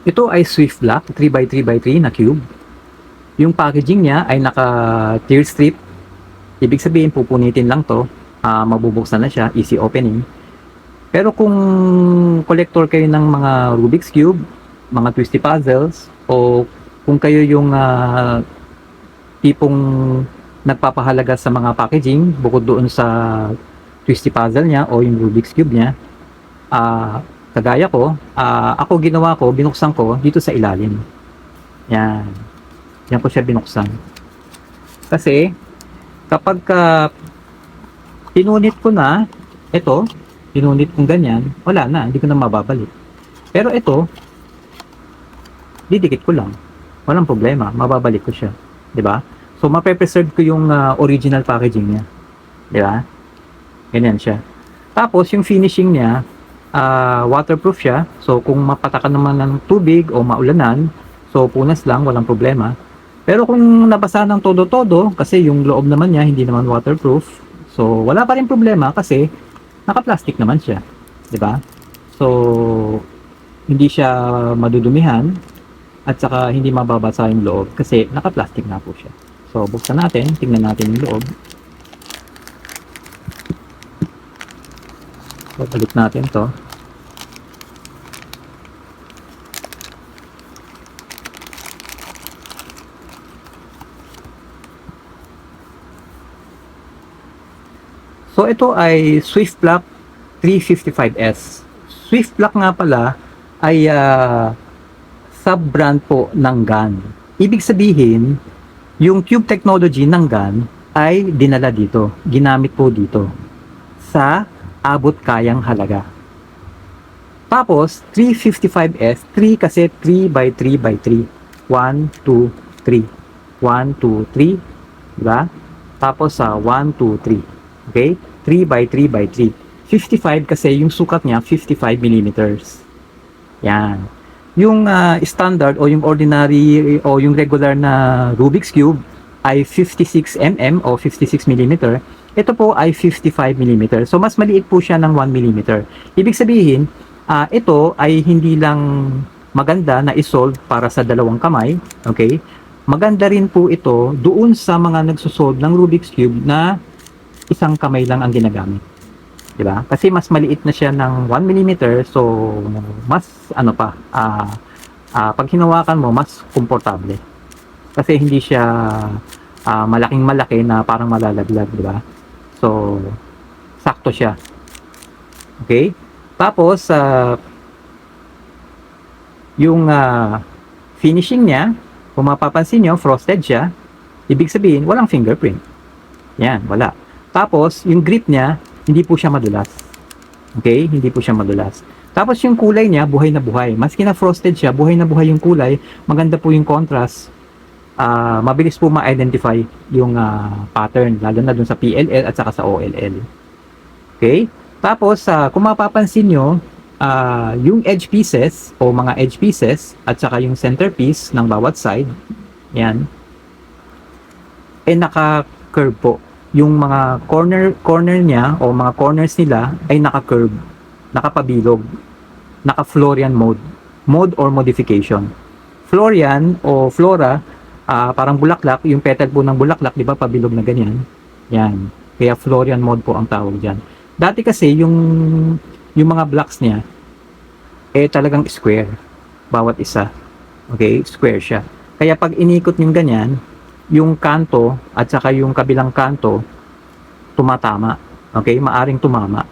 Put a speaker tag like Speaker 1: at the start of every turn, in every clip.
Speaker 1: Ito ay Swift Black 3x3x3 na cube. Yung packaging niya ay naka tear strip. Ibig sabihin pupunitin lang to, mabubuksan na siya, easy opening. Pero kung collector kayo ng mga Rubik's Cube, mga twisty puzzles, o kung kayo yung tipong nagpapahalaga sa mga packaging bukod doon sa twisty puzzle niya o yung Rubik's Cube niya, kagaya ko, ako ginawa ko, binuksan ko dito sa ilalim. Yan. Yan ko siya binuksan. Kasi, kapag pinunit ko na, ito, pinunit kong ganyan, wala na, hindi ko na mababalik. Pero ito, didikit ko lang. Walang problema, mababalik ko siya. 'Di ba? So, mape-preserve ko yung original packaging niya. 'Di ba? Ganyan siya. Tapos, yung finishing niya, waterproof siya. So, kung mapatakan naman ng tubig o maulanan, so punas lang, walang problema. Pero kung nabasa ng todo-todo, kasi yung loob naman niya hindi naman waterproof, so wala pa rin problema kasi naka-plastic naman siya, 'di ba? So hindi siya madudumihan at saka hindi mababasa yung loob kasi naka-plastic na po siya. So buksan natin, tingnan natin yung loob. So balik natin 'to. So ito ay Swift Black 355S. Swift Black nga pala ay sub-brand po ng GAN. Ibig sabihin, yung Cube Technology ng GAN ay dinala dito, ginamit po dito sa abot kayang halaga. Tapos 355S, 3 kasi 3x3x3. 1, 2, 3. 1, 2, 3. Diba? Tapos sa 1, 2, 3. Okay? 3x3x3. 55 kasi yung sukat niya 55 millimeters. Yan. Yung standard o yung ordinary o yung regular na Rubik's Cube ay 56 mm o 56 millimeter. Ito po ay 55 millimeter. So mas maliit po siya ng 1 millimeter. Ibig sabihin, ito ay hindi lang maganda na isolve para sa dalawang kamay. Okay? Maganda rin po ito doon sa mga nagsosolve ng Rubik's Cube na isang kamay lang ang ginagamit. 'Di ba? Kasi mas maliit na siya ng 1 millimeter, so mas ano pa, pag hinawakan mo mas komportable. Kasi hindi siya malaking malaki na parang malalaglag, 'di ba? So sakto siya. Okay? Tapos yung finishing niya, kung mapapansin nyo, frosted siya. Ibig sabihin, walang fingerprint. Yan, wala. Tapos, yung grip niya, hindi po siya madulas. Okay? Hindi po siya madulas. Tapos, yung kulay niya, buhay na buhay. Maski na frosted siya, buhay na buhay yung kulay. Maganda po yung contrast. Mabilis po ma-identify yung pattern, lalo na dun sa PLL at saka sa OLL. Okay? Tapos, kung mapapansin nyo, yung edge pieces o mga edge pieces at saka yung centerpiece ng bawat side, yan, naka-curve po. Yung mga corner niya o mga corners nila ay naka-curve, nakapabilog, naka-Florian mode or modification. Florian o Flora, parang bulaklak, yung petal po ng bulaklak, di ba, pabilog na ganyan. Yan. Kaya Florian mode po ang tawag dyan. Dati kasi yung mga blocks niya talagang square bawat isa. Okay? Square siya. Kaya pag inikot yung ganyan, yung kanto at saka yung kabilang kanto tumatama. Okay? Maaring tumama.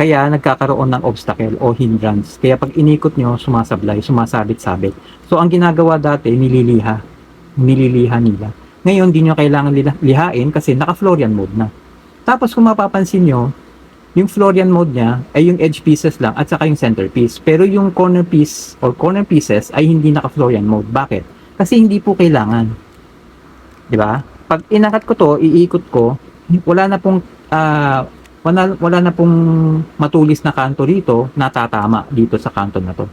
Speaker 1: Kaya nagkakaroon ng obstacle o hindrance. Kaya pag inikot nyo, sumasablay, sumasabit-sabit. So ang ginagawa dati, nililiha nila. Ngayon, di nyo kailangan lihain kasi naka-Florian mode na. Tapos kung mapapansin nyo, yung Florian mode niya ay yung edge pieces lang at saka yung centerpiece. Pero yung corner piece or corner pieces ay hindi naka-Florian mode. Bakit? Kasi hindi po kailangan. 'Di ba? Pag inakat ko to, iikot ko, wala na pong wala na pong matulis na kanto dito na tatama dito sa kanto na to.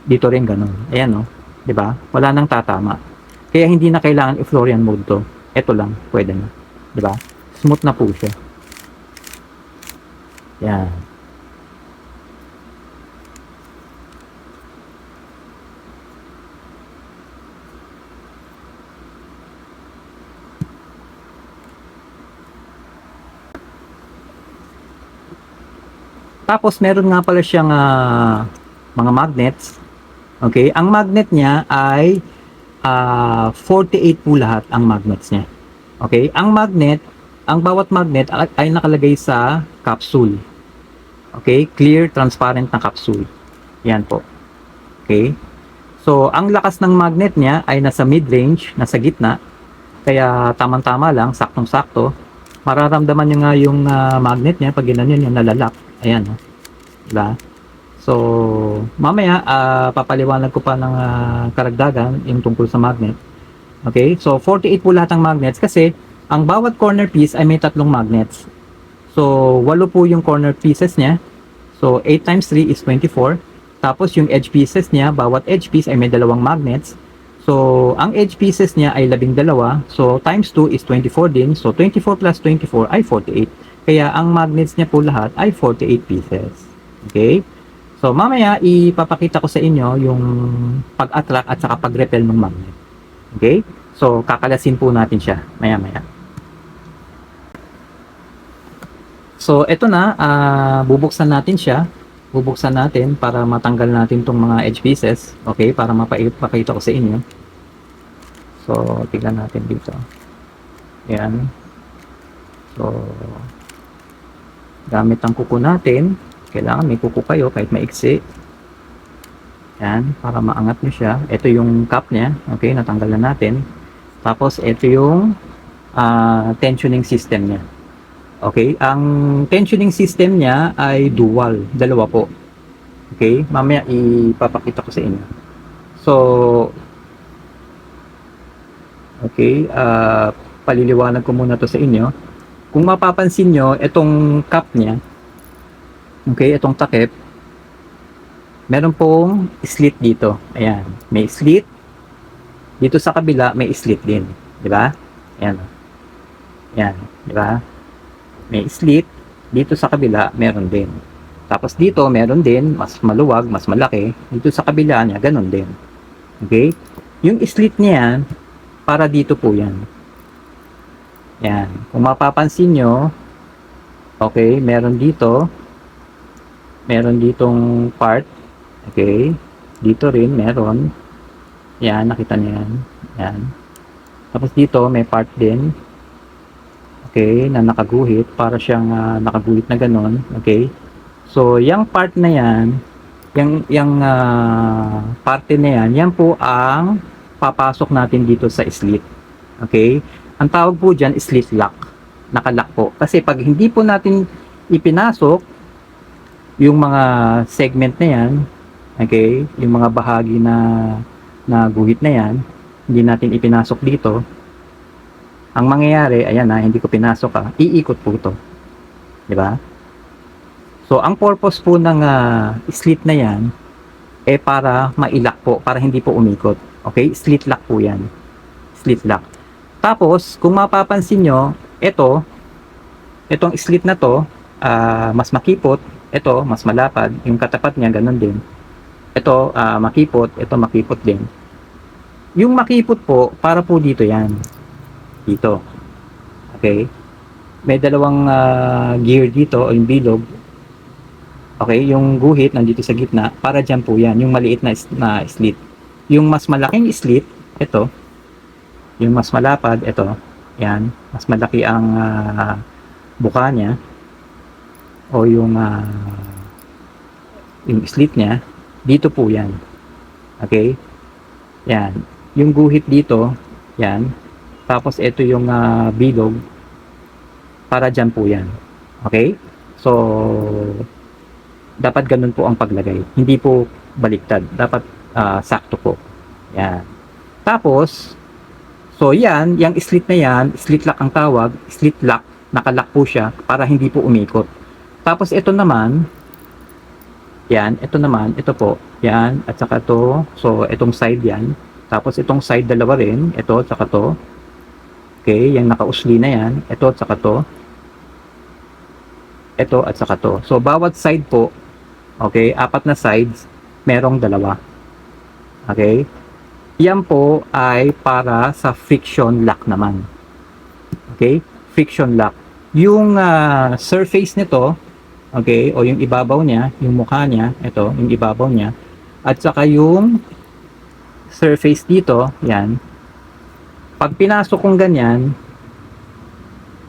Speaker 1: Dito rin ganun. Ayan, no. 'Di ba? Wala nang tatama. Kaya hindi na kailangan i-Florian mode to. Ito lang, pwede na. 'Di ba? Smooth na po siya. Yan. Tapos meron nga pala siyang mga magnets. Okay, ang magnet niya ay 48 po lahat ang magnets niya. Okay, ang bawat magnet ay nakalagay sa capsule. Okay, clear, transparent na capsule. Yan po. Okay. So, ang lakas ng magnet niya ay nasa mid-range, nasa gitna. Kaya tamang-tama lang, saktong-sakto. Mararamdaman niyo nga yung magnet niya pag ginanyan yung nalalak. Ayan. Diba? So, mamaya papaliwanag ko pa ng karagdagan yung tungkol sa magnet. Okay? So, 48 po lahat ng magnets kasi ang bawat corner piece ay may tatlong magnets. So, 8 po yung corner pieces niya. So, 8 times 3 is 24. Tapos, yung edge pieces niya, bawat edge piece ay may dalawang magnets. So, ang edge pieces niya ay 12. So, times 2 is 24 din. So, 24 plus 24 ay 48. Kaya, ang magnets niya po lahat ay 48 pieces. Okay? So, mamaya, ipapakita ko sa inyo yung pag-attract at saka pag-repel ng magnet. Okay? So, kakalasin po natin siya maya-maya. So, eto na, bubuksan natin siya. Bubuksan natin para matanggal natin tong mga edge pieces. Okay, para mapakita ko sa inyo. So, tignan natin dito. Ayan. So, gamit ang kuko natin. Kailangan may kuko kayo kahit maiksi. Ayan, para maangat nyo siya. Ito yung cap niya. Okay, natanggal na natin. Tapos, ito yung tensioning system niya. Okay, ang tensioning system niya ay dual, dalawa po. Okay, mamaya ipapakita ko sa inyo. So, okay, paliliwanag ko muna to sa inyo. Kung mapapansin nyo, itong cap niya, okay, itong takip, meron pong slit dito. Ayan, may slit. Dito sa kabila, may slit din. Diba? Ayan. Ayan, diba? May slit, dito sa kabila, meron din. Tapos dito, meron din, mas maluwag, mas malaki. Dito sa kabila niya, ganun din. Okay? Yung slit niya, para dito po yan. Yan. Kung mapapansin nyo, okay, meron dito, meron ditong part. Okay? Dito rin, meron. Yan, nakita niyo yan. Yan. Tapos dito, may part din. Okay, na nakaguhit, para siyang nakaguhit na ganon. Okay, so yung part na yan, yung parte na yan, yan po ang papasok natin dito sa slit. Okay, ang tawag po dyan slit lock, nakalock po. Kasi pag hindi po natin ipinasok yung mga segment na yan, okay, yung mga bahagi na guhit na yan, hindi natin ipinasok dito, ang mangyayari, ayan hindi ko pinasok iikot po ito. Diba? So, ang purpose po ng slit na yan, para mailak po, para hindi po umikot. Okay? Slit lock po yan. Slit lock. Tapos, kung mapapansin nyo, itong slit na to, mas makipot, ito, mas malapad, yung katapat niya, ganun din. Ito, makipot, ito makipot din. Yung makipot po, para po dito yan. Dito. Okay? May dalawang gear dito, o yung bilog. Okay? Yung guhit nandito sa gitna, para dyan po yan. Yung maliit na slit. Yung mas malaking slit, ito. Yung mas malapad, ito. Yan. Mas malaki ang buka niya. O yung slit niya. Dito po yan. Okay? Yan. Yung guhit dito, yan. Tapos ito yung bilog, para dyan po yan. Okay? So, dapat ganun po ang paglagay. Hindi po baliktad. Dapat sakto po. Yan. Tapos, so yan, yung slit na yan, slit lock ang tawag, slit lock, nakalock po siya para hindi po umikot. Tapos ito naman, yan, ito naman, ito po, yan, at saka to, so itong side yan. Tapos itong side dalawa rin, ito, at saka to. Okay, yung nakausli na yan, ito at saka to. Ito at saka to. So, bawat side po, okay, 4 na sides, merong dalawa. Okay? Yan po ay para sa friction lock naman. Okay? Friction lock. Yung surface nito, okay, o yung ibabaw niya, yung mukha niya, ito, yung ibabaw niya, at saka yung surface dito, yan. Pag pinasok kong ganyan,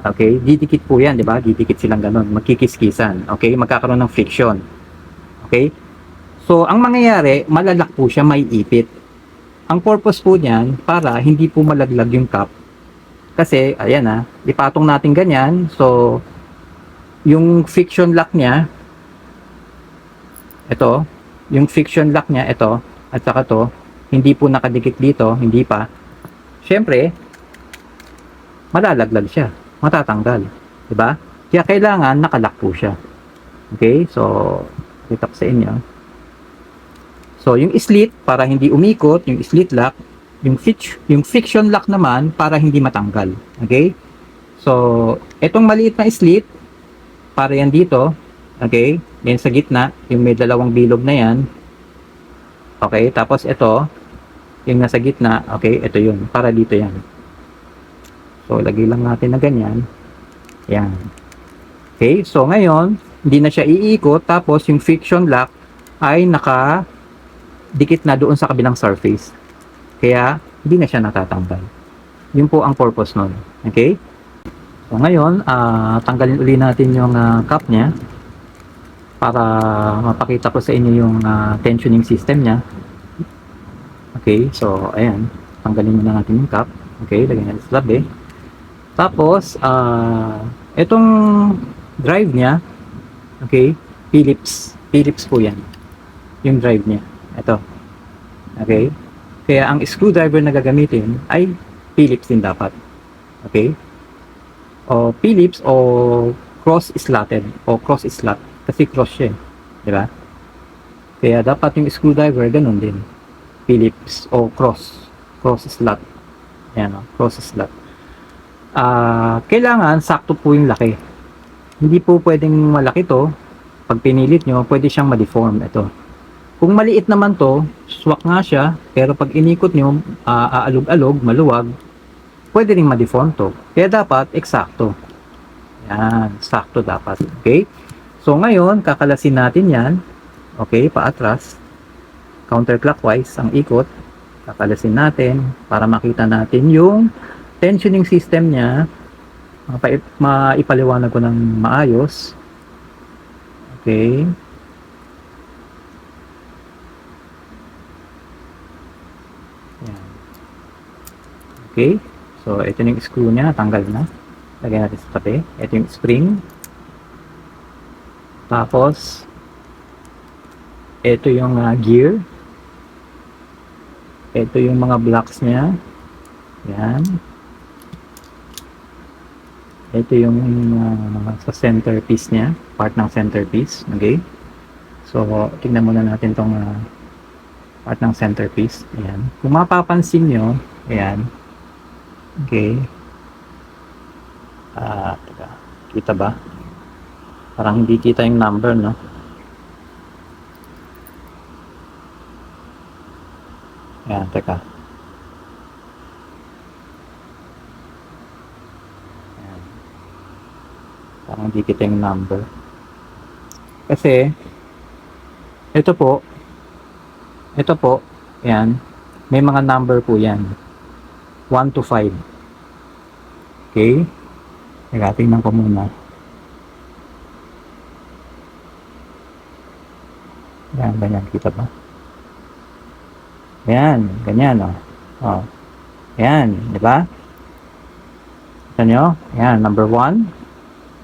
Speaker 1: okay, didikit po yan, di ba? Didikit silang ganun, magkikiskisan, okay, magkakaroon ng friction, okay. So, ang mangyayari, malalak po siya, may ipit. Ang purpose po niyan, para hindi po malaglag yung cup. Kasi, ayan ipatong natin ganyan, so, yung friction lock niya, ito, yung friction lock niya, ito, at saka to, hindi po nakadikit dito, hindi pa. Siyempre, malalaglag siya, matatanggal, di ba? Kaya kailangan nakalock po siya. Okay? So, kita ko sa inyo. So, yung slit para hindi umikot, yung slit lock, yung friction lock naman para hindi matanggal. Okay? So, itong maliit na slit para yan dito, okay? Yan sa gitna, yung may dalawang bilog na yan. Okay? Tapos ito, yung nasa gitna, okay? Ito yun, para dito yan. So, lagay lang natin na ganyan. Yan. Okay? So, ngayon, hindi na siya iikot. Tapos, yung friction lock ay nakadikit na doon sa kabilang surface. Kaya, hindi na siya natatanggal. Yun po ang purpose nun. Okay? So, ngayon, tanggalin uli natin yung cap niya para mapakita ko sa inyo yung tensioning system niya. Okay? So, ayan. Tanggalin muna natin yung cap. Okay? Lagyan natin sa tabi. Tapos, itong drive niya, okay, Phillips po yan. Yung drive niya. Ito. Okay? Kaya ang screwdriver na gagamitin ay Phillips din dapat. Okay? O Phillips o cross-slotted o cross-slot. Kasi cross siya. Diba? Kaya dapat yung screwdriver ganun din. Phillips o cross-slot. Ayan o, cross-slot. Kailangan sakto po yung laki. Hindi po pwedeng malaki to. Pag pinilit nyo, pwede siyang ma-deform. Ito. Kung maliit naman to, swak nga siya, pero pag inikot nyo, aalog-alog, maluwag, pwede rin ma-deform to. Kaya dapat eksakto. Yan, sakto dapat. Okay? So ngayon, kakalasin natin yan. Okay, paatras. Counterclockwise ang ikot. Kakalasin natin para makita natin yung tensioning system niya. Maipaliwanag ko ng maayos. Okay. Yan. Okay. So, ito yung screw niya. Tanggal na. Lagyan natin sa tabi. Ito yung spring. Tapos, ito yung gear. Ito yung mga blocks niya. Yan. Ito yung sa centerpiece niya, part ng centerpiece, okay? So, tingnan muna natin tong part ng centerpiece. Ayan. Kung mapapansin nyo, ayan. Okay. Teka. Kita ba? Parang hindi kita yung number, no? Ayan, teka. Parang hindi kita yung number. Kasi, ito po, yan, may mga number po yan. 1 to 5. Okay? Tingnan ko muna. Yan, ganyan, kita ba? Yan, ganyan, oh. Yan, di ba? Kita nyo? Yan, number 1.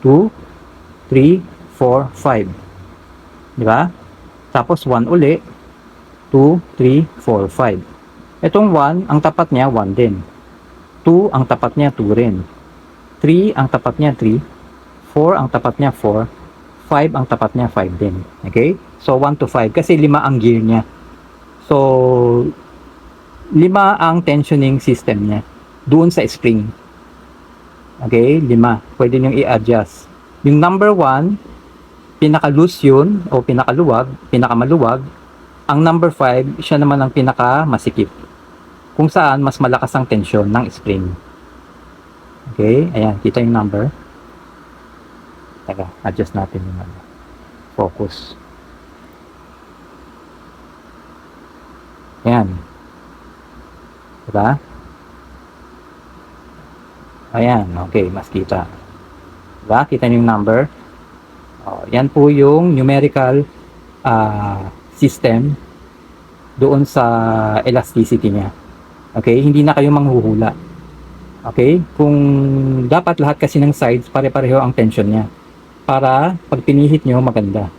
Speaker 1: 2, 3, 4, 5. Di ba? Tapos 1 uli. 2, 3, 4, 5. Itong 1, ang tapat niya 1 din. 2, ang tapat niya 2 rin. 3, ang tapat niya 3. 4, ang tapat niya 4. 5, ang tapat niya 5 din. Okay? So 1 to 5 kasi 5 ang gear niya. So 5 ang tensioning system niya doon sa spring. Okay, 5. Pwede nyo i-adjust. Yung number 1, pinaka-loose yun, o pinakaluwag, pinakamaluwag. Ang number 5, siya naman ang pinaka-masikip. Kung saan, mas malakas ang tensyon ng spring. Okay, ayan, kita yung number. Teka, adjust natin yung number. Focus. Ayan. Diba? Ayan, okay, mas kita. Diba? Kita niyo yung number. Yan po yung numerical system doon sa elasticity niya. Okay? Hindi na kayo manghuhula. Okay? Kung dapat lahat kasi ng sides, pare-pareho ang tension niya. Para pag pinihit nyo, maganda.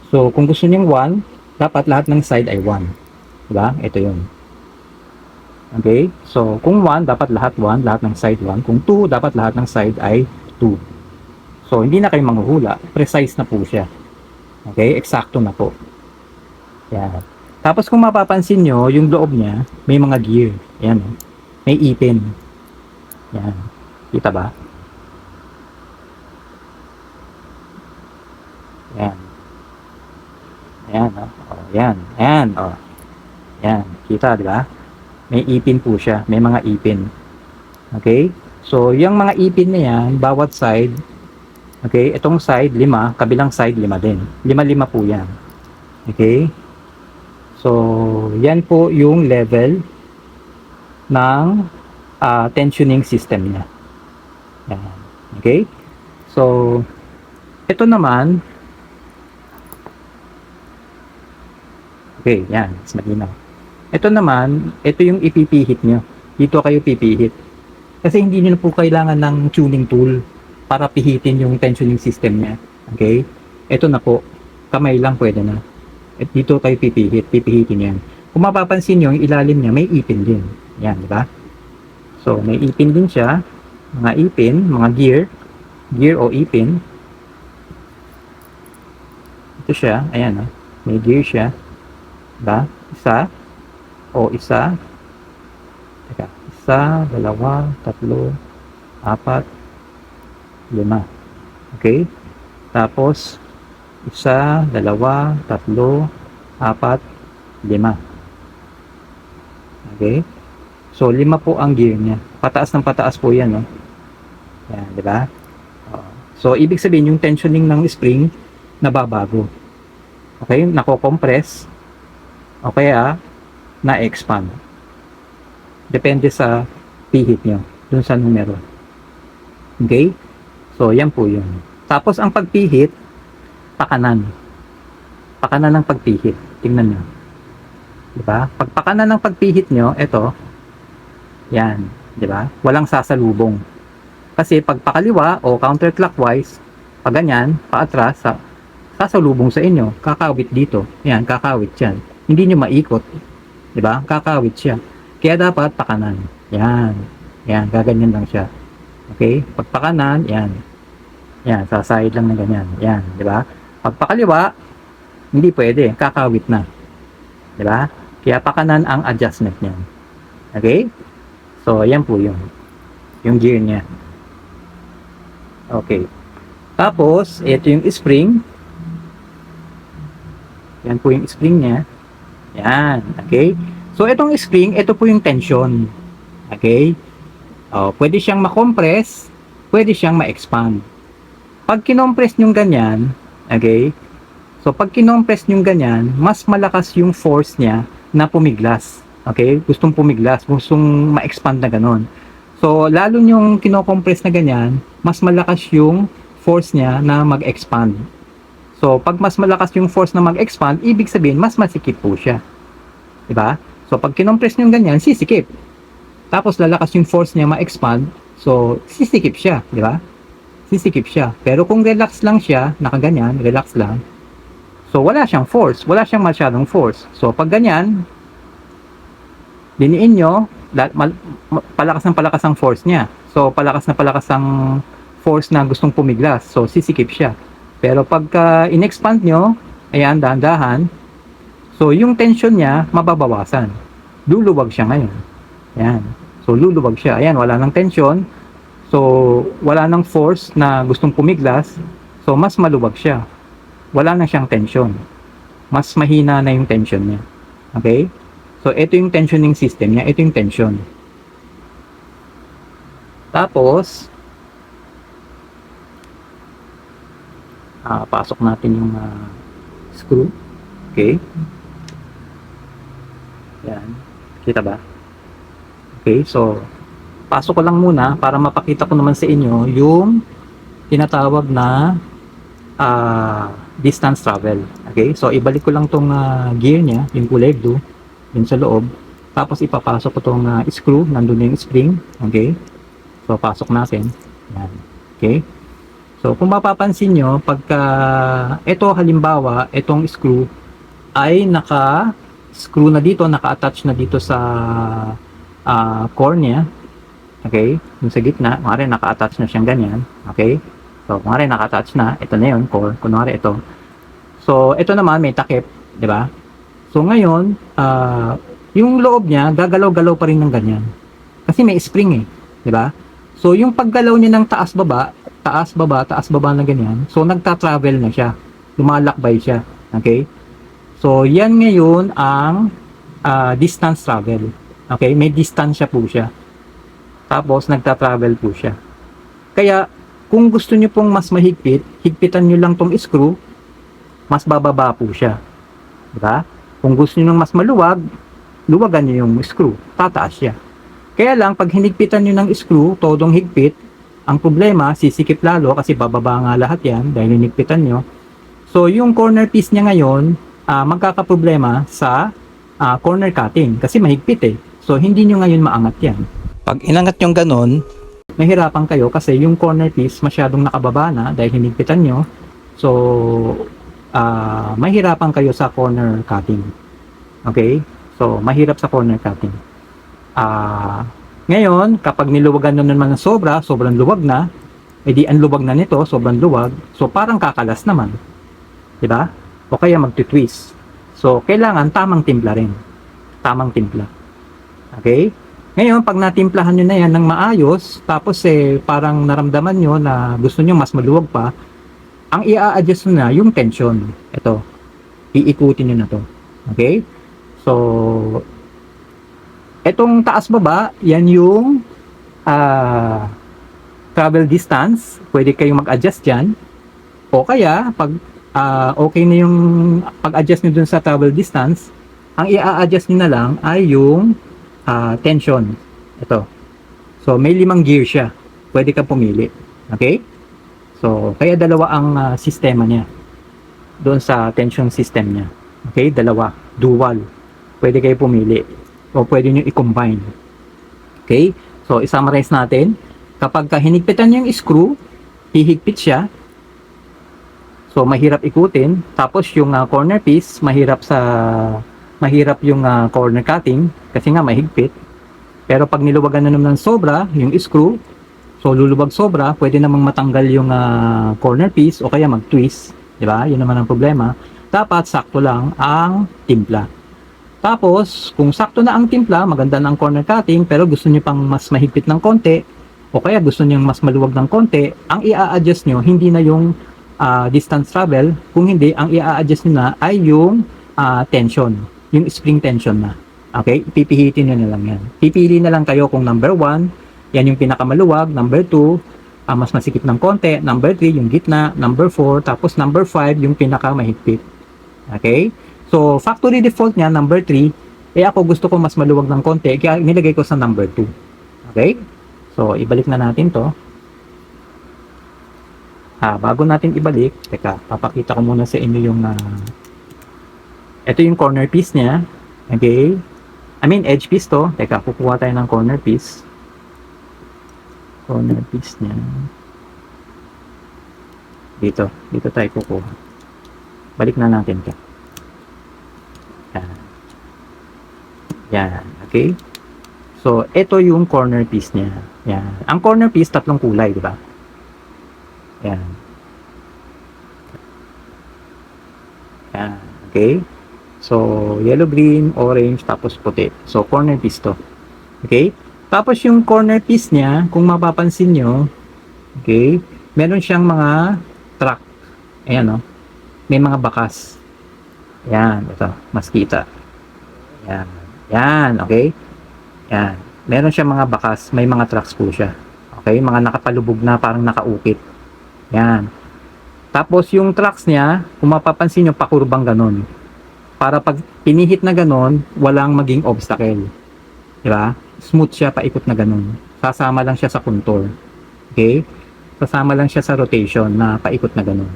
Speaker 1: So, kung gusto niyo 1, dapat lahat ng side ay 1. Diba? Ito yun. Okay? So, kung 1, dapat lahat 1, lahat ng side 1. Kung 2, dapat lahat ng side ay 2. So, hindi na kayo manghuhula. Precise na po siya. Okay? Eksakto na po. Yan. Tapos, kung mapapansin nyo, yung loob niya, may mga gear. Yan. May ipin. Yan. Kita ba? Yan. Ayan, yan. Ayan, Yan. Kita, di ba? May ipin po siya. May mga ipin. Okay? So, yung mga ipin na yan, bawat side, okay, itong side, 5, kabilang side, 5 din. 5-5 po yan. Okay? So, yan po yung level ng tensioning system niya. Yan. Okay? So, ito naman, okay, yan, mas malinaw. Ito naman, ito yung ipipihit nyo. Dito kayo pipihit. Kasi hindi nyo na po kailangan ng tuning tool para pihitin yung tensioning system niya. Okay? Ito na po, kamay lang pwede na. At dito kayo pipihitin yan. Kung mapapansin nyo, yung ilalim niya, may ipin din. Yan, di ba? So, may ipin din siya. Mga ipin, mga gear o ipin. Ito siya, ayan, may gear siya. Diba? Isa. Teka. 1, 2, 3, 4, 5. Okay? Tapos, 1, 2, 3, 4, 5. Okay? So, 5 po ang gear niya. Pataas ng pataas po yan, no? Yan, di ba? So, ibig sabihin, yung tensioning ng spring, nababago. Okay? Nako-compress. O kaya, na-expand. Depende sa pihit nyo, dun sa numero. Okay? So, yan po yun. Tapos, ang pagpihit, pakanan. Pakanan ng pagpihit. Tingnan nyo. Diba? Pag pakanan ng pagpihit nyo, ito, yan. Diba? Walang sasalubong. Kasi pag pakaliwa o counterclockwise, pag ganyan, paatras, sasalubong sa inyo. Kakawit dito. Yan, kakawit yan. Hindi nyo maikot. Diba? Kakawit siya. Kaya dapat pakanan. Yan. Yan, gaganyan lang siya. Okay? Pag pakanan, yan. Yan, sa side lang na ganyan. Yan, diba? Pag pakaliwa, hindi pwede. Kakawit na. Diba? Kaya pakanan ang adjustment niyan. Okay? So, yan po yung gear niya. Okay. Tapos, ito yung spring. Yan po yung spring niya. Yan. Okay? So, itong spring, ito po yung tension. Okay? Pwede siyang makompress, pwede siyang ma-expand. Pag kinompress nyo ganyan, okay? So, pag kinompress nyo ganyan, mas malakas yung force niya na pumiglas. Okay? Gustong pumiglas, gustong ma-expand na ganon. So, lalo yung kinokompress na ganyan, mas malakas yung force niya na mag-expand. So, pag mas malakas yung force na mag-expand, ibig sabihin, mas masikip po siya. Diba? So, pag kinompress nyo ganyan, sisikip. Tapos, lalakas yung force niya ma-expand, so, sisikip siya. Diba? Sisikip siya. Pero kung relax lang siya, nakaganyan, relax lang, so, wala siyang force. Wala siyang masyadong force. So, pag ganyan, diniin nyo, palakas ang force niya. So, palakas ang force na gustong pumiglas. So, sisikip siya. Pero pagka in-expand nyo, ayan, dahan-dahan, so, yung tension niya, mababawasan. Luluwag siya ngayon. Ayan. So, luluwag siya. Ayan, wala nang tension. So, wala nang force na gustong pumiglas. So, mas maluwag siya. Wala na siyang tension. Mas mahina na yung tension niya. Okay? So, ito yung tensioning system niya. Ito yung tension. Tapos, Pasok natin yung screw. Okay. Yan. Kita ba? Okay, so pasok ko lang muna para mapakita ko naman sa inyo yung tinatawag na distance travel. Okay, so ibalik ko lang tong gear niya, yung kulay blue, yun sa loob. Tapos ipapasok ko tong screw, nandun yung spring. Okay, so pasok natin. Yan. Okay, so kung mapapansin nyo, pagka ito halimbawa, itong screw ay naka-screw na dito, naka-attach na dito sa core niya. Okay, yung sa gitna, kunwari naka-attach na siyang ganyan. Okay, so kunwari naka-attach na, ito na yun, core, kunwari ito. So ito naman may takip, di ba? So ngayon, yung loob niya, gagalaw-galaw pa rin ng ganyan. Kasi may spring eh, di ba? So yung paggalaw niya ng taas-baba, taas-baba, taas-baba na ganyan, so nagta-travel na siya, lumalakbay siya. Okay? So yan ngayon ang distance travel. Okay? May distansya po siya. Tapos nagta-travel po siya. Kaya kung gusto niyo pong mas mahigpit, higpitan niyo lang tong screw, mas bababa po siya. Diba? Kung gusto niyo ng mas maluwag, luwagan niyo yung screw, tataas siya. Kaya lang, pag hinigpitan nyo ng screw, todong higpit, ang problema, sisikip lalo kasi bababa nga lahat yan dahil hinigpitan nyo. So, yung corner piece niya ngayon, magkakaproblema sa corner cutting kasi mahigpit eh. So, hindi nyo ngayon maangat yan. Pag inangat nyo ganon, mahirapan kayo kasi yung corner piece masyadong nakababa na dahil hinigpitan nyo. So, mahirapan kayo sa corner cutting. Okay? So, mahirap sa corner cutting. Ngayon, kapag niluwagan na naman ng sobrang luwag na, edi ang luwag na nito, sobrang luwag, so parang kakalas naman. Diba? O kaya magtitwist. So, kailangan tamang timpla rin. Tamang timpla. Okay? Ngayon, pag natimplahan nyo na yan ng maayos, tapos parang naramdaman nyo na gusto nyo mas maluwag pa, ang i-a-adjust nyo na yung tension. Ito. Iikutin nyo na to. Okay? So, etong taas-baba, yan yung travel distance. Pwede kayong mag-adjust dyan. O kaya, pag okay na yung pag-adjust nyo dun sa travel distance, ang i-a-adjust nyo na lang ay yung tension. Ito. So, may 5 gear siya. Pwede ka pumili. Okay? So, kaya dalawa ang sistema niya. Doon sa tension system niya. Okay? Dalawa. Dual. Pwede kayo pumili. O pwede nyo i-combine. Okay? So, i-summarize natin. Kapag hinigpitan nyo yung screw, hihigpit siya. So, mahirap ikutin. Tapos, yung corner piece, mahirap yung corner cutting kasi nga mahigpit. Pero pag niluwagan na naman ng sobra, yung screw, so luluwag sobra, pwede namang matanggal yung corner piece o kaya mag-twist. Diba? Yun naman ang problema. Dapat sakto lang ang timpla. Tapos, kung sakto na ang timpla, maganda na ang corner cutting, pero gusto niyo pang mas mahigpit ng konti, o kaya gusto niyo mas maluwag ng konti, ang i-a-adjust nyo, hindi na yung distance travel, kung hindi, ang i-a-adjust nyo na ay yung tension, yung spring tension na. Okay? Pipihitin nyo na lang yan. Pipili na lang kayo kung number 1, yan yung pinakamaluwag, number 2, mas masikip ng konti, number 3, yung gitna, number 4, tapos number 5, yung pinakamahigpit. Okay? So, factory default niya, number 3, ako gusto ko mas maluwag ng konti, kaya nilagay ko sa number 2. Okay? So, ibalik na natin to. Bago natin ibalik, teka, papakita ko muna sa inyo yung, ito yung corner piece niya. Okay? I mean, edge piece to. Teka, kukuha tayo ng corner piece. Corner piece niya. Dito tayo kukuha. Balik na natin to. Yan. Okay? So, ito yung corner piece niya. Yan. Ang corner piece, 3 kulay, di ba? Yan. Yan. Okay? So, yellow, green, orange, tapos puti. So, corner piece to. Okay? Tapos, yung corner piece niya, kung mapapansin nyo, okay, meron siyang mga track. Ayan, no? May mga bakas. Yan. Ito. Mas kita. Yan. Yan, okay? Yan. Meron siya mga bakas, may mga tracks po siya. Okay? Mga nakapalubog na, parang nakaukit. Yan. Tapos yung tracks niya, kung mapapansin nyo, pakurbang ganon. Para pag pinihit na ganon, walang maging obstacle. Diba? Smooth siya, paikot na ganon. Sasama lang siya sa contour. Okay? Sasama lang siya sa rotation na paikot na ganon.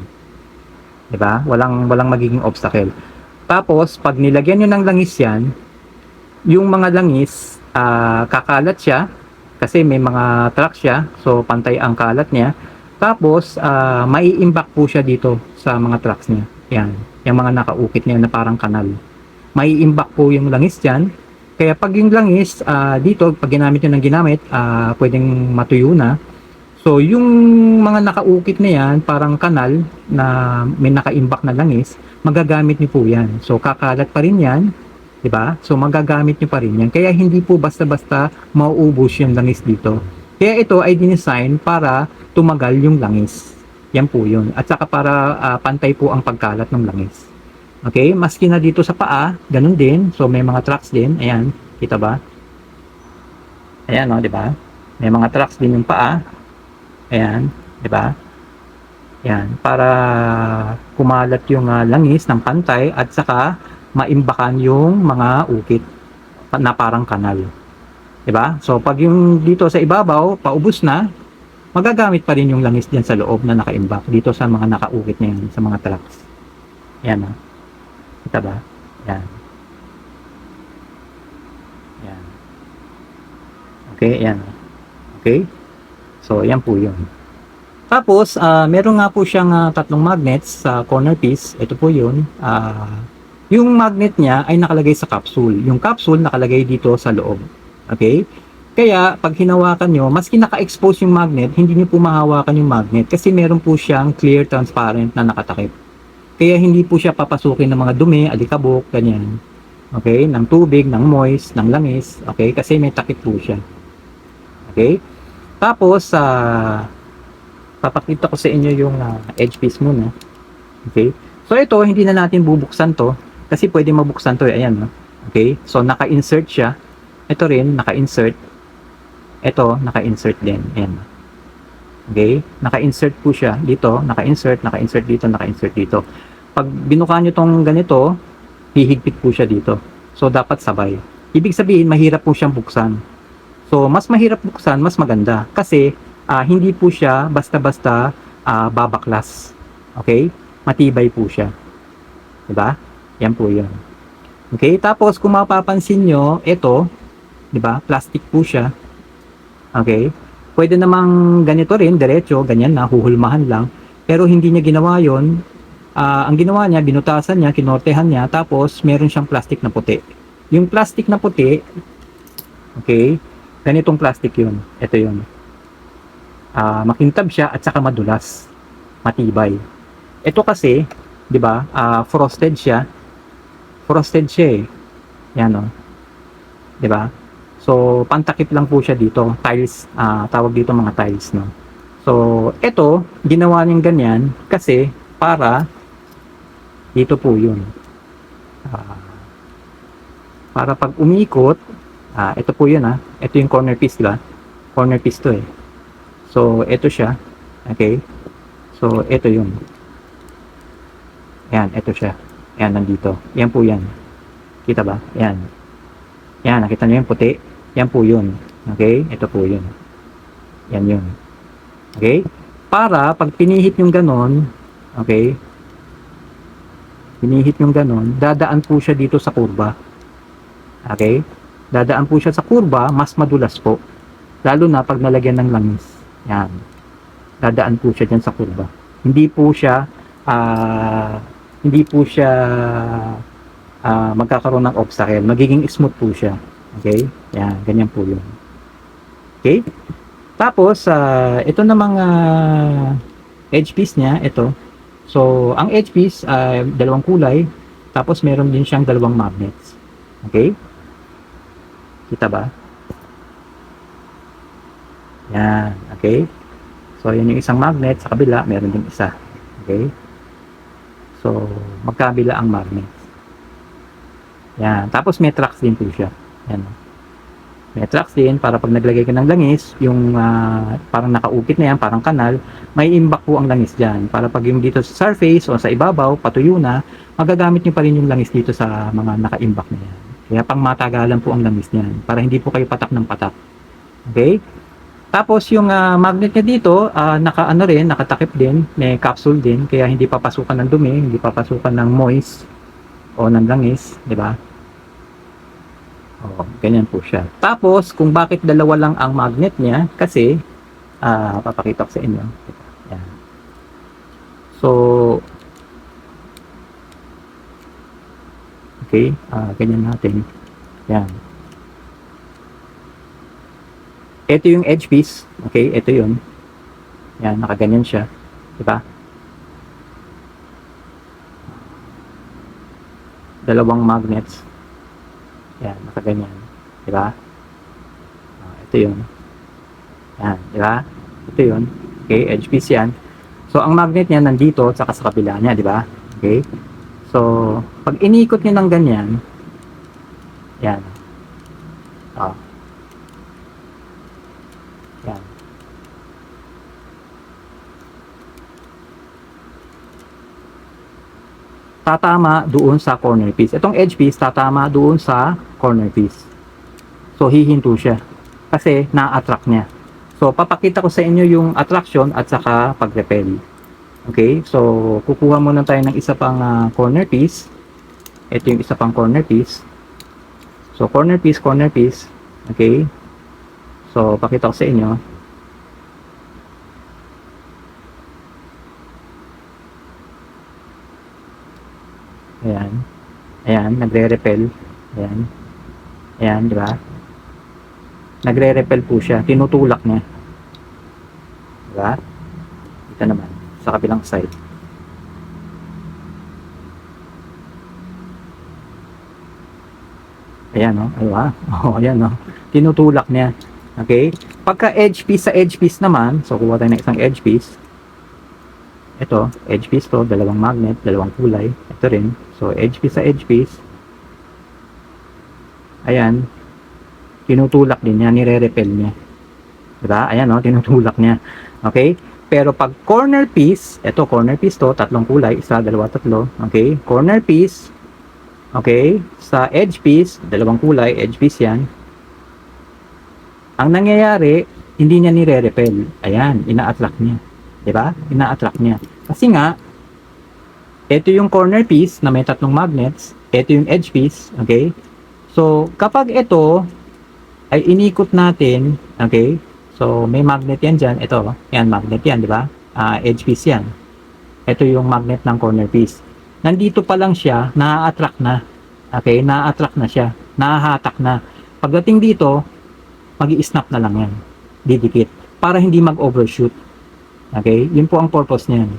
Speaker 1: Diba? Walang magiging obstacle. Tapos, pag nilagyan nyo ng langis yan, yung mga langis, kakalat siya, kasi may mga tracks siya, so pantay ang kalat niya. Tapos, mai-impact po siya dito sa mga tracks niya. Yan. Yung mga nakaukit niya na parang kanal. Mai-impact po yung langis dyan. Kaya pag yung langis, dito, pag ginamit nyo ng ginamit, pwedeng matuyo na. So, yung mga nakaukit na yan, parang kanal na may naka-impact na langis, magagamit nyo po yan. So, kakalat pa rin yan. 'Di ba? So magagamit niyo pa rin 'yan. Kaya hindi po basta-basta mauubos yung langis dito. Kaya ito ay dinesign para tumagal yung langis. Yan po 'yun. At saka para pantay po ang pagkalat ng langis. Okay? Maski na dito sa paa, ganun din. So may mga tracks din. Ayan, kita ba? Ayan, oh, 'di ba? May mga tracks din yung paa. Ayan, 'di ba? Yan, para kumalat yung langis ng pantay at saka maimbakan yung mga ukit na parang kanal. 'Di ba? So pag yung dito sa ibabaw, paubos na, magagamit pa rin yung langis diyan sa loob na nakaimbak dito sa mga nakaukit na yan, sa mga tracks. Yan ah. Kita ba? Yan. Yan. Okay, yan. Okay? So, yan po yun. Tapos, meron nga po siyang tatlong magnets sa corner piece. Ito po yun. Yung magnet niya ay nakalagay sa capsule. Yung capsule nakalagay dito sa loob. Okay? Kaya, pag hinawakan nyo, maski naka-expose yung magnet, hindi nyo po mahawakan yung magnet kasi meron po siyang clear, transparent na nakatakip. Kaya hindi po siya papasukin ng mga dumi, alikabok, ganyan. Okay? Ng tubig, ng moist, ng langis. Okay? Kasi may takip po siya. Okay? Tapos, papakita ko sa inyo yung edge piece muna. Okay? So, ito, hindi na natin bubuksan to. Kasi pwede mabuksan to. Ayan, no? Okay? So, naka-insert siya. Ito rin, naka-insert. Ito, naka-insert din. Ayan. Okay? Naka-insert po siya. Dito, naka-insert, naka-insert dito, naka-insert dito. Pag binuka nyo tong ganito, hihigpit po siya dito. So, dapat sabay. Ibig sabihin, mahirap po siyang buksan. So, mas mahirap buksan, mas maganda. Kasi, hindi po siya basta-basta babaklas. Okay? Matibay po siya. Diba? Yan po yun. Okay? Tapos, kung mapapansin nyo, ito, diba? Plastic po siya. Okay? Pwede namang ganito rin, diretso, ganyan na, huhulmahan lang. Pero hindi niya ginawa yon. Ang ginawa niya, binutasan niya, kinortehan niya, tapos meron siyang plastic na puti. Yung plastic na puti, okay, ganitong plastic yun. Ito yun. Makintab siya at saka madulas. Matibay. Ito kasi, di ba, frosted siya. Frosted siya eh. Yan o. Di ba? So, pantakip lang po siya dito. Tiles, tawag dito mga tiles, no? So, ito, ginawa niyang ganyan kasi para dito po yun. Para pag umikot, ito po yun ito yung corner piece, diba? Corner piece to eh. So, ito siya. Okay? So, ito yun. Ayan, ito siya. Ayan, nandito. Yan po yan. Kita ba? Ayan. Yan, nakita nyo yung puti? Yan po yun. Okay? Ito po yun. Yan yun. Okay? Para, pag pinihit yung ganon, okay? Pinihit yung ganon, dadaan po siya dito sa kurba. Okay? Dadaan po siya sa kurba, mas madulas po. Lalo na pag nalagyan ng langis. Yan. Dadaan po siya dyan sa kurba. Hindi po siya magkakaroon ng obstacle. Magiging smooth po siya. Okay? Yan. Ganyan po yun. Okay? Tapos, ito namang edge piece niya. Ito. So, ang edge piece, dalawang kulay. Tapos, meron din siyang dalawang magnets. Okay? Kita ba? Yan. Okay? So, yan yung isang magnet. Sa kabila, meron din isa. Okay? So, magkabila ang magnet. Yan. Tapos, may tracks din po siya. Yan. May tracks din para pag naglagay ka ng langis, yung parang nakaukit na yan, parang kanal, may imbak po ang langis dyan. Para pag yung dito sa surface o sa ibabaw, patuyo na, magagamit nyo pa rin yung langis dito sa mga nakaimbak na yan. Kaya pang matagalan po ang langis niyan, para hindi po kayo patak ng patak. Okay? Tapos yung magnet niya dito, nakatakip din, may capsule din, kaya hindi papasukan ng dumi, hindi papasukan ng moist o ng langis, di ba? Ganyan po siya. Tapos, kung bakit dalawa lang ang magnet niya, kasi, papakita ko sa inyo. Yan. So, okay, ganyan natin. Yan. Ito yung edge piece. Okay, ito yun. Yan, nakaganyan siya. Diba? Dalawang magnets. Yan, nakaganyan. Diba? Ito yun. Yan, diba? Ito yun. Okay, edge piece yan. So, ang magnet niya nandito, saka sa kabila niya, diba? Okay? So, pag inikot niyo ng ganyan, yan. Yan. Tatama doon sa corner piece. Itong edge piece, tatama doon sa corner piece. So, hihinto siya. Kasi, na-attract niya. So, papakita ko sa inyo yung attraction at saka pag-repel. Okay? So, kukuha muna tayo ng isa pang corner piece. Ito yung isa pang corner piece. So, corner piece, corner piece. Okay? So, pakita ko sa inyo. Ayan. Ayan, nagre-repel. Ayan. Ayan, di ba? Nagre-repel po siya. Tinutulak niya. Di ba? Ito naman. Sa kabilang side. Ayan, no? Ay, wow. Oh, ayan, no? Tinutulak niya. Okay? Pagka edge piece sa edge piece naman, so kuha tayo ng isang edge piece. Ito, edge piece to, dalawang magnet, dalawang kulay. Ito rin. So, edge piece sa edge piece. Ayan. Tinutulak din niya, nire-repel niya. Diba? Ayan, no? Tinutulak niya. Okay? Pero pag corner piece, ito, corner piece to, tatlong kulay, isa, dalawa, tatlo. Okay? Corner piece. Okay? Sa edge piece, dalawang kulay, edge piece yan. Ang nangyayari, hindi niya nire-repel. Ayan, ina-attract niya. Diba? Ina-attract niya. Kasi nga, ito yung corner piece na may tatlong magnets. Ito yung edge piece. Okay? So, kapag ito ay inikot natin, okay? So, may magnet yan dyan. Ito, yan, magnet yan, diba? Edge piece yan. Ito yung magnet ng corner piece. Nandito pa lang siya, na-attract na. Okay? Na-attract na siya. Nahahatak na. Pagdating dito, mag-i-snap na lang yan. Didikit. Para hindi mag-overshoot. Okay? Yun po ang purpose niyan.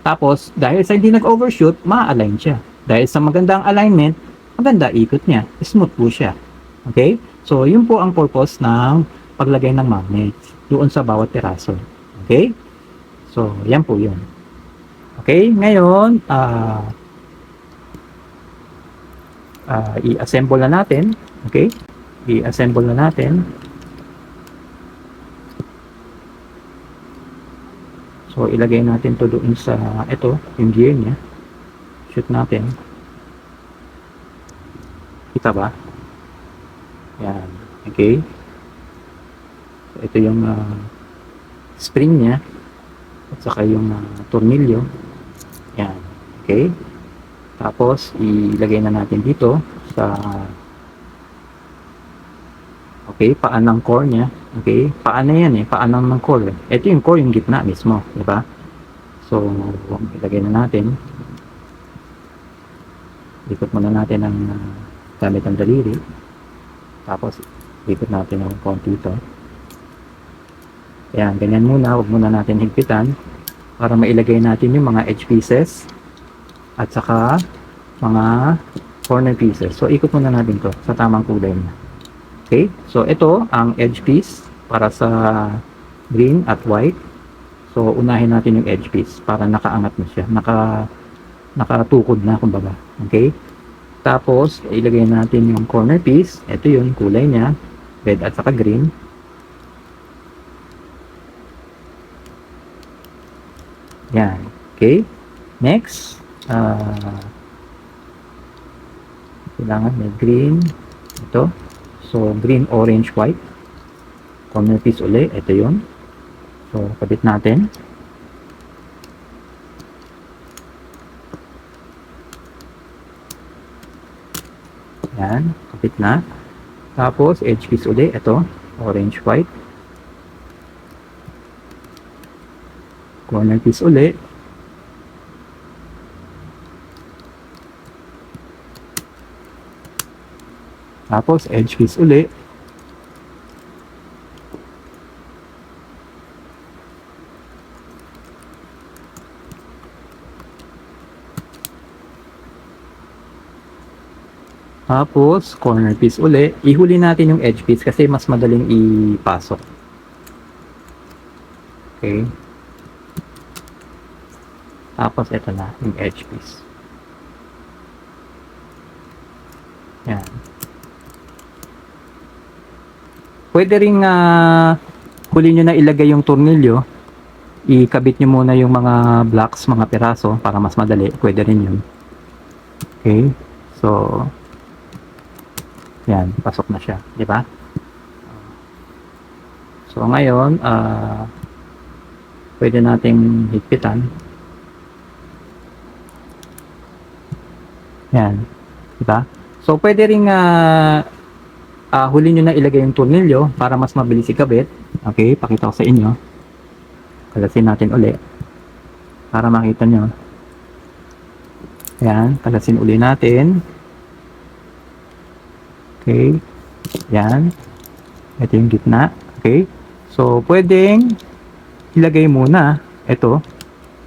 Speaker 1: Tapos, dahil sa hindi nag-overshoot, ma-align siya. Dahil sa magandang alignment, maganda ikot niya. Smooth po siya. Okay? So, yun po ang purpose ng paglagay ng magnet doon sa bawat piraso. Okay? So, yan po yun. Okay? Ngayon, i-assemble na natin. Okay? I-assemble na natin. So, ilagay natin to doon sa, ito, yung gear niya. Shoot natin. Kita ba? Yan. Okay. So, ito yung spring niya. At saka yung tornilyo. Yan. Okay. Tapos, ilagay na natin dito sa okay, paan ng core niya. Okay, paan na yan paan ng core. Ito yung core, yung gitna mismo, di ba? So, ilagay na natin. Ikot muna natin ang gamit ang daliri. Tapos, ikot natin ng konti ito. Ayan, ganyan muna. Huwag muna natin higpitan para mailagay natin yung mga edge pieces at saka mga corner pieces. So, ikot muna natin to sa tamang kulay niya. Okay, so ito ang edge piece para sa green at white. So unahin natin yung edge piece para nakaangat na siya, nakatukod na kumbaga. Okay? Tapos ilagay natin yung corner piece. Ito yung kulay niya. Red at saka green. Yan. Okay. Next, kailangan may green. Ito. So, green, orange, white. Corner piece uli. Ito yun. So, kabit natin. Yan. Kabit na. Tapos, edge piece uli. Ito. Orange, white. Corner piece uli. Tapos, edge piece uli. Tapos, corner piece uli. Ihuli natin yung edge piece kasi mas madaling ipasok. Okay. Tapos, ito na yung edge piece. Yan. Pwede rin huli nyo na ilagay yung tornilyo. Ikabit nyo muna yung mga blocks, mga piraso para mas madali. Pwede rin yun. Okay. So, yan, pasok na siya, di ba? So ngayon, pwede nating higpitan. Yan, di ba? So pwede ring huli nyo na ilagay yung tornilyo para mas mabilis ikabit. Okay, pakita ko sa inyo. Kalasin natin uli para makita nyo. Yan, kalasin uli natin. Okay. Yan. Ito yung gitna. Okay. So, pwedeng ilagay muna ito.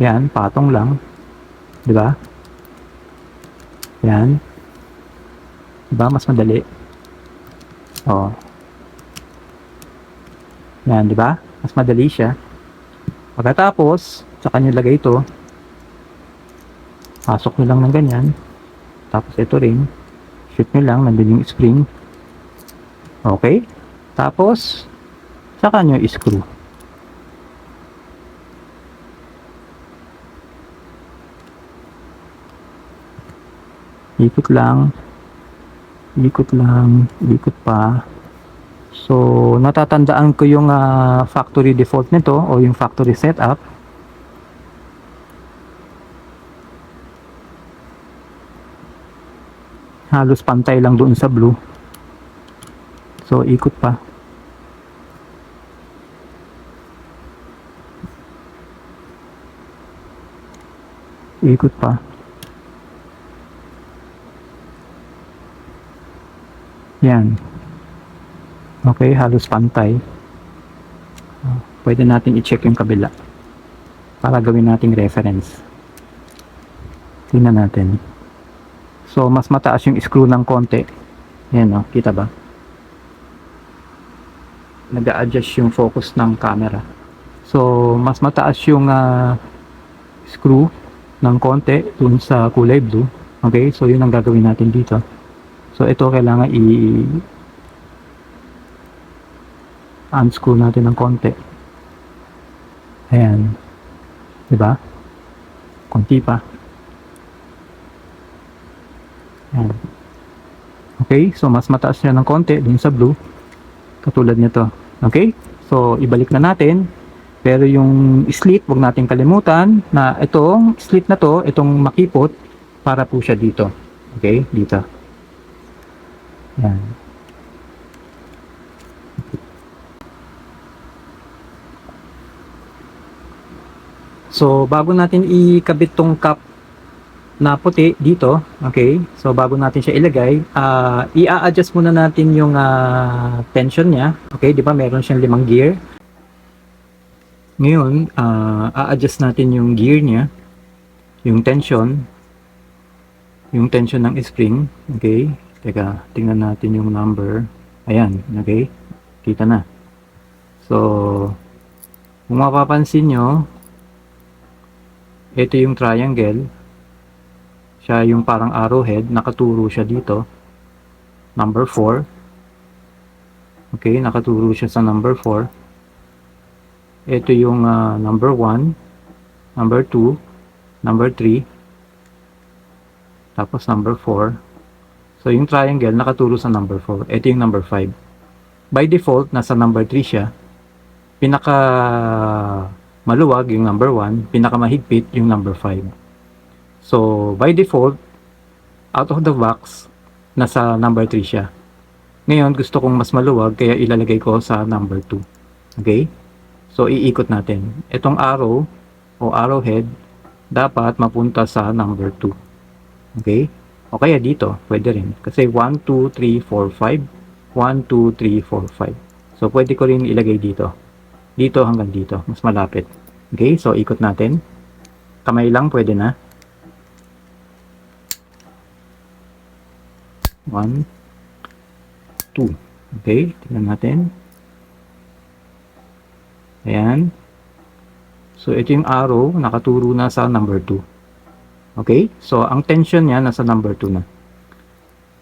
Speaker 1: Yan, patong lang. 'Di ba? Yan. 'Di ba? Mas madali. Oh. Yan, 'di ba? Mas madali siya. Pagkatapos, saka nyo ilagay ito. Pasok nyo lang ng ganyan. Tapos ito rin. Shoot nyo lang, nandun yung spring. Okay. Tapos, saka nyo i-screw. Ikot lang. Ikot lang. Ikot pa. So, natatandaan ko yung factory default nito o yung factory setup. Halos pantay lang doon sa blue. So, ikot pa. Ikot pa. Yan. Okay, halos pantay. Pwede natin i-check yung kabila para gawin nating reference. Tingnan natin. So, mas mataas yung screw ng konti. Yan, no? Kita ba? Nag-a-adjust yung focus ng camera. So, mas mataas yung screw ng konti dun sa kulay blue. Okay? So, yun ang gagawin natin dito. So, ito kailangan unscrew natin ng konti. Ayan. Diba? Konti pa. Ayan. Okay, so mas mataas niya ng konti dun sa blue. Katulad nito. Okay? So, ibalik na natin. Pero yung slit, wag natin kalimutan na itong slit na to, itong makipot, para po siya dito. Okay? Dito. Ayan. So, bago natin ikabit tong cup na puti dito, okay? So, bago natin siya ilagay, i-adjust muna natin yung tension niya. Okay, di ba? Meron siyang 5 gear. Ngayon, a-adjust natin yung gear niya, yung tension ng spring. Okay? Teka, tingnan natin yung number. Ayan, okay? Kita na. So, kung mapapansin nyo, ito yung triangle. Siya yung parang arrowhead, nakaturo siya dito. Number 4. Okay, nakaturo siya sa number 4. Ito yung number 1, number 2, number 3, tapos number 4. So, yung triangle nakaturo sa number 4. Ito yung number 5. By default, nasa number 3 siya. Pinaka maluwag yung number 1, pinaka mahigpit yung number 5. So, by default, out of the box, nasa number 3 siya. Ngayon, gusto kong mas maluwag, kaya ilalagay ko sa number 2. Okay? So, iikot natin. Itong arrow, o arrowhead, dapat mapunta sa number 2. Okay? O kaya dito, pwede rin. Kasi 1, 2, 3, 4, 5. 1, 2, 3, 4, 5. So, pwede ko rin ilagay dito. Dito hanggang dito. Mas malapit. Okay? So, ikot natin. Kamay lang, pwede na. 1, 2. Okay? Tingnan natin. Ayan. So, ito yung arrow. Nakaturo na sa number 2. Okay? So, ang tension niya nasa number 2 na.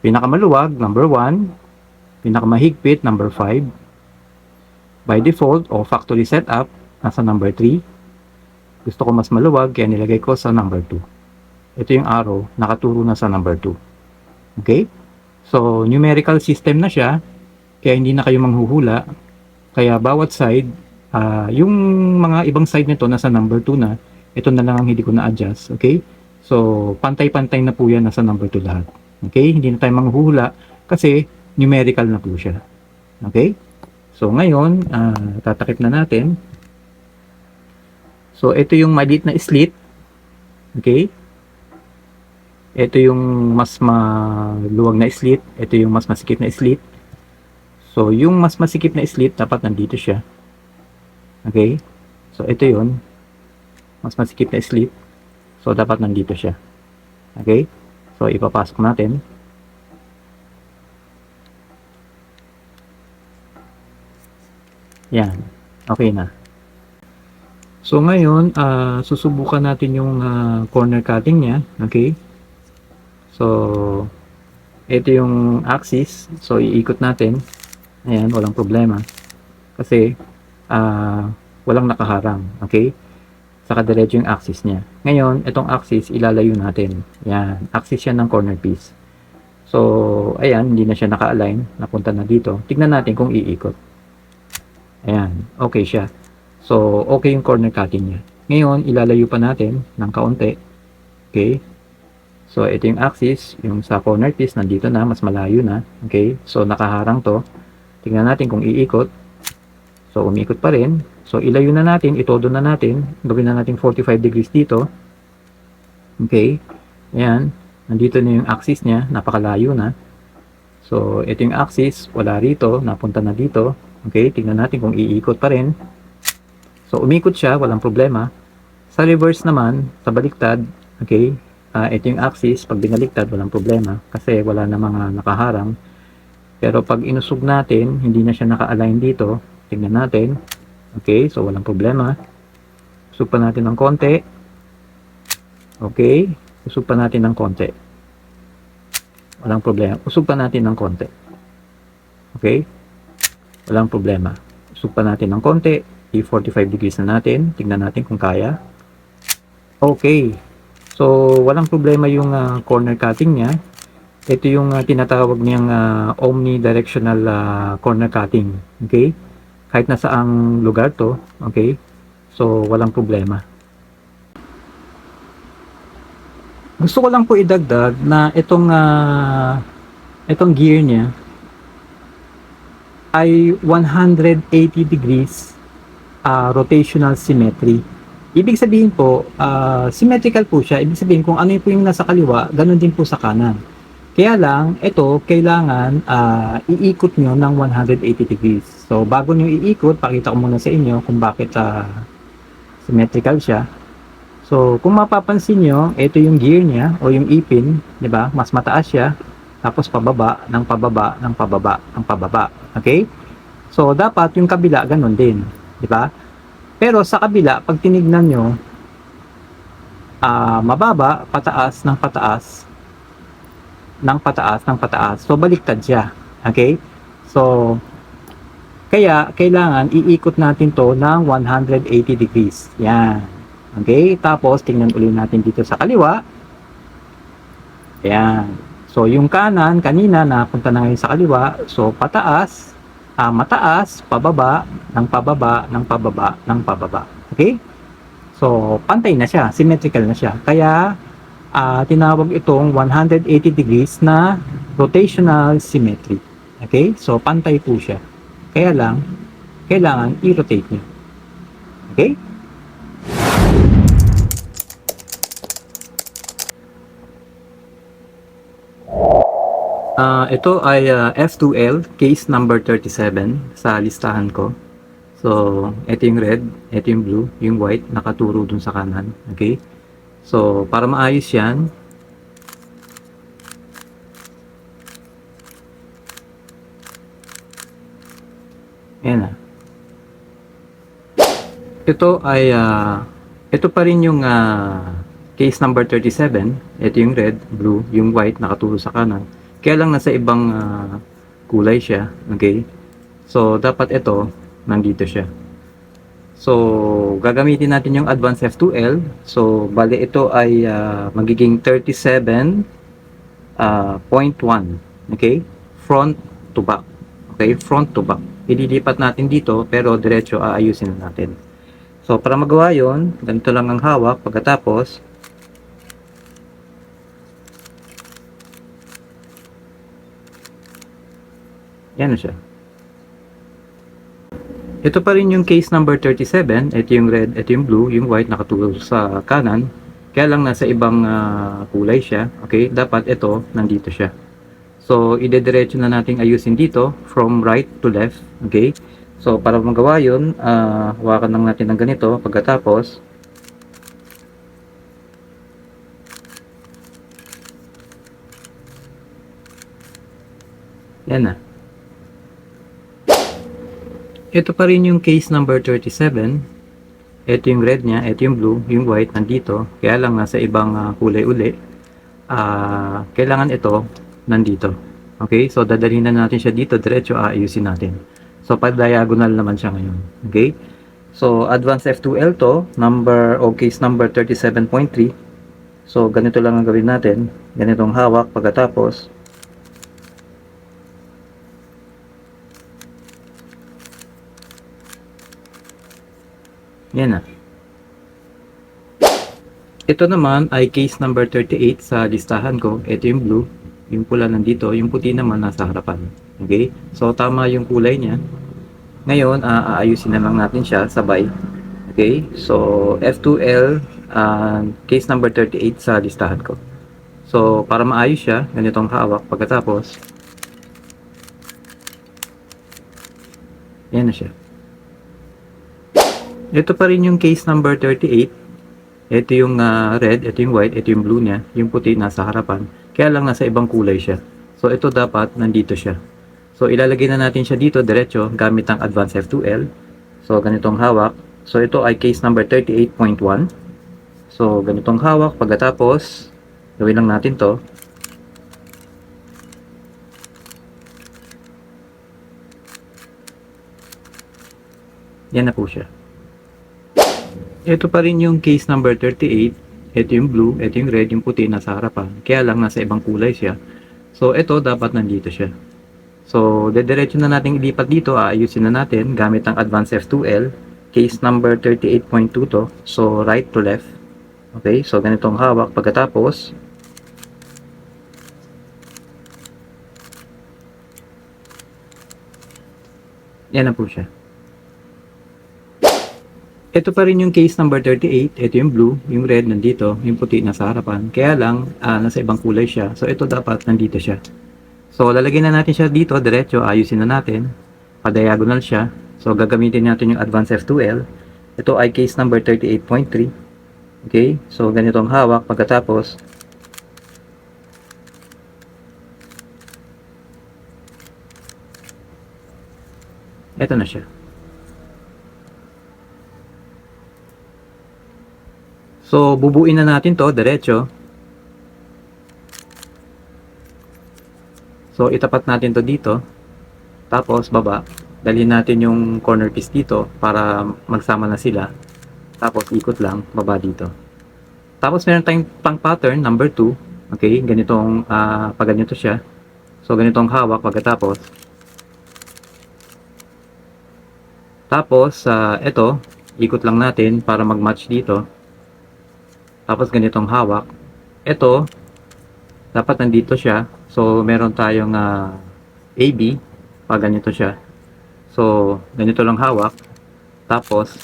Speaker 1: Pinakamaluwag, number 1. Pinakamahigpit, number 5. By default, o factory setup, nasa number 3. Gusto ko mas maluwag, kaya nilagay ko sa number 2. Ito yung arrow, nakaturo na sa number 2. Okay? So, numerical system na siya, kaya hindi na kayo manghuhula. Kaya bawat side, yung mga ibang side nito nasa number 2 na, ito na lang ang hindi ko na-adjust. Okay? So, pantay-pantay na po yan, nasa number 2 lahat. Okay? Hindi na tayo manghuhula, kasi numerical na po siya. Okay? So, ngayon, tatakip na natin. So, ito yung maliit na slit. Okay? Ito yung mas maluwag na slit. Ito yung mas masikip na slit. So, yung mas masikip na slit, dapat nandito siya. Okay? So, ito yun. Mas masikip na slit. So, dapat nandito siya. Okay? So, ipapasok natin. Yan. Okay na. So, ngayon, susubukan natin yung corner cutting niya. Okay? So, ito yung axis. So, iikot natin. Ayan, walang problema. Kasi, walang nakaharang. Okay? Saka diretso yung axis niya. Ngayon, itong axis, ilalayo natin. Yan. Axis yan ng corner piece. So, ayan, hindi na siya naka-align. Napunta na dito. Tignan natin kung iikot. Ayan, okay siya. So, okay yung corner cutting niya. Ngayon, ilalayo pa natin ng kaunti. Okay? So, ito yung axis. Yung sa corner piece, nandito na. Mas malayo na. Okay? So, nakaharang to. Tingnan natin kung iikot. So, umikot pa rin. So, ilayo na natin. Itodo na natin. Gawin na natin 45 degrees dito. Okay? Ayan. Nandito na yung axis niya. Napakalayo na. So, ito yung axis. Wala rito. Napunta na dito. Okay? Tingnan natin kung iikot pa rin. So, umikot siya. Walang problema. Sa reverse naman, sa baliktad, okay? Ito yung axis. Pag binaliktad, walang problema. Kasi wala na mga nakaharang. Pero pag inusog natin, hindi na siya naka-align dito. Tingnan natin. Okay, so walang problema. Usog pa natin ng konti. Okay, usog pa natin ng konti. Walang problema. Usog pa natin ng konti. Okay, walang problema. Usog pa natin ng konti. I-45 degrees na natin. Tingnan natin kung kaya. Okay, so walang problema yung corner cutting niya. Ito yung tinatawag niyang omnidirectional corner cutting. Okay? Kahit nasa ang lugar to. Okay? So, walang problema. Gusto ko lang po idagdag na itong gear niya ay 180 degrees rotational symmetry. Ibig sabihin po, symmetrical po siya. Ibig sabihin kung ano po yung nasa kaliwa, ganun din po sa kanan. Kaya lang, ito, kailangan iikot nyo ng 180 degrees. So, bago nyo iikot, pakita ko muna sa inyo kung bakit symmetrical siya. So, kung mapapansin nyo, ito yung gear niya o yung ipin, di ba? Mas mataas siya, tapos pababa, ng pababa, ng pababa, ng pababa. Okay? So, dapat yung kabila, ganun din. Di ba? Pero sa kabila, pag tinignan nyo, mababa, pataas, ng pataas, ng pataas, ng pataas. So, baliktad siya. Okay? So, Kaya, kailangan iikot natin to ng 180 degrees. Yan. Okay? Tapos, tingnan ulit natin dito sa kaliwa. Ayan. So, yung kanan, kanina, napunta na ngayon sa kaliwa. So, pataas, mataas, pababa, ng pababa, ng pababa, ng pababa. Okay? So, pantay na siya. Symmetrical na siya. Kaya, tinawag itong 180 degrees na rotational symmetry. Okay? So, pantay po siya. Kaya lang, kailangan i-rotate nyo. Okay? Ito ay F2L, case number 37 sa listahan ko. So, ito yung red, ito yung blue, yung white, nakaturo dun sa kanan. Okay? So, para maayos yan, ayan na. Ito ay, ito pa rin yung case number 37. Ito yung red, blue, yung white, nakaturo sa kanan. Kaya lang nasa ibang kulay siya. Okay? So, dapat ito, nandito siya. So, gagamitin natin yung Advanced F2L. So, bali ito ay magiging 37.1. Okay? Front to back. Okay? Front to back. Ililipat natin dito, pero diretso aayusin na natin. So, para magawa yon, ganito lang ang hawak. Pagkatapos, yan na siya. Ito pa rin yung case number 37. Ito yung red, ito yung blue, yung white nakatulog sa kanan. Kaya lang nasa ibang kulay siya. Okay? Dapat ito, nandito siya. So, idediretso na natin ayusin dito from right to left. Okay? So, para magawa yun, hawakan lang natin ng ganito. Pagkatapos, yan na. Ito pa rin yung case number 37. Ito yung red niya, ito yung blue, yung white nandito. Kaya lang nasa ibang kulay uli. Kailangan ito nandito. Okay? So, dadalhin na natin siya dito. Diretso aayusin natin. So, pa-diagonal naman siya ngayon. Okay? So, Advanced F2L to, case number 37.3. So, ganito lang ang gawin natin. Ganitong hawak pagkatapos. Yan na. Ito naman ay case number 38 sa listahan ko. Ito yung blue. Yung pula nandito. Yung puti naman nasa harapan. Okay? So, tama yung kulay niya. Ngayon, aayusin na lang natin siya sabay. Okay? So, F2L, case number 38 sa listahan ko. So, para maayos siya, ganitong hawak. Pagkatapos, yan na siya. Ito pa rin yung case number 38. Ito yung red, ito yung white, ito yung blue niya. Yung puti nasa harapan. Kaya lang nasa ibang kulay siya. So, ito dapat nandito siya. So, ilalagay na natin siya dito, diretso, gamit ang Advanced F2L. So, ganitong hawak. So, ito ay case number 38.1. So, ganitong hawak. Pagkatapos, gawin lang natin to. Yan na po siya. Ito pa rin yung case number 38. Ito yung blue, ito yung red, yung puti nasa harapan. Kaya lang nasa ibang kulay siya. So, ito dapat nandito siya. So, dediretso na natin ilipat dito, aayusin na natin gamit ang Advanced F2L. Case number 38.2 to. So, right to left. Okay, so ganitong hawak. Pagkatapos, yan na po siya. Ito pa rin yung case number 38. Ito yung blue, yung red nandito, yung puti nasa harapan. Kaya lang, nasa ibang kulay siya. So, ito dapat nandito siya. So, lalagyan na natin siya dito, diretso, ayusin na natin. Pa-diagonal siya. So, gagamitin natin yung Advanced F2L. Ito ay case number 38.3. Okay? So, ganitong hawak. Pagkatapos, ito na siya. So, bubuin na natin to diretso. So, itapat natin to dito. Tapos, baba. dalhin natin yung corner piece dito para magsama na sila. Tapos ikot lang, baba dito. Tapos meron tayong pang pattern, number 2. Okay, ganitong, pag ganito siya. So, ganitong hawak pagkatapos. Tapos, ito, ikot lang natin para mag-match dito. Tapos, ganitong hawak. Ito, dapat nandito siya. So, meron tayong AB, pag ganito siya. So, ganito lang hawak. Tapos,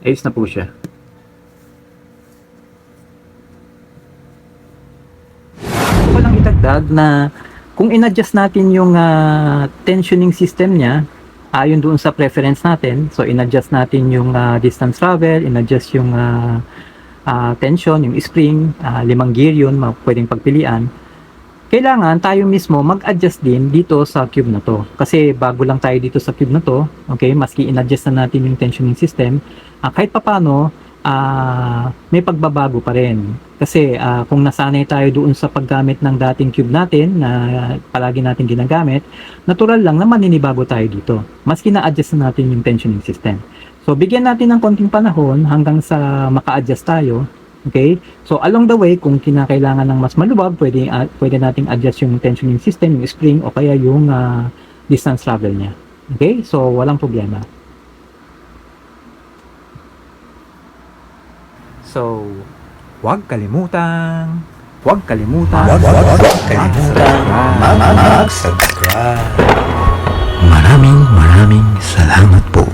Speaker 1: ayos na po siya. Ko lang itagdag na kung in-adjust natin yung tensioning system niya, ayon doon sa preference natin, so in-adjust natin yung distance travel, in-adjust yung tension, yung spring, 5 gear yun, pwedeng pagpilian. Kailangan tayo mismo mag-adjust din dito sa cube na to. Kasi bago lang tayo dito sa cube na to, okay, maski in-adjust na natin yung tensioning system, kahit papano, may pagbabago pa rin. Kasi kung nasanay tayo doon sa paggamit ng dating cube natin na palagi natin ginagamit, natural lang na maninibago tayo dito. Maski na-adjust na natin yung tensioning system. So, bigyan natin ng konting panahon hanggang sa maka-adjust tayo. Okay? So, along the way, kung kinakailangan ng mas maluwag, pwede nating adjust yung tensioning system, yung spring, o kaya yung distance travel niya. Okay? So, walang problema. So, huwag kalimutan
Speaker 2: mag-subscribe. Maraming salamat po.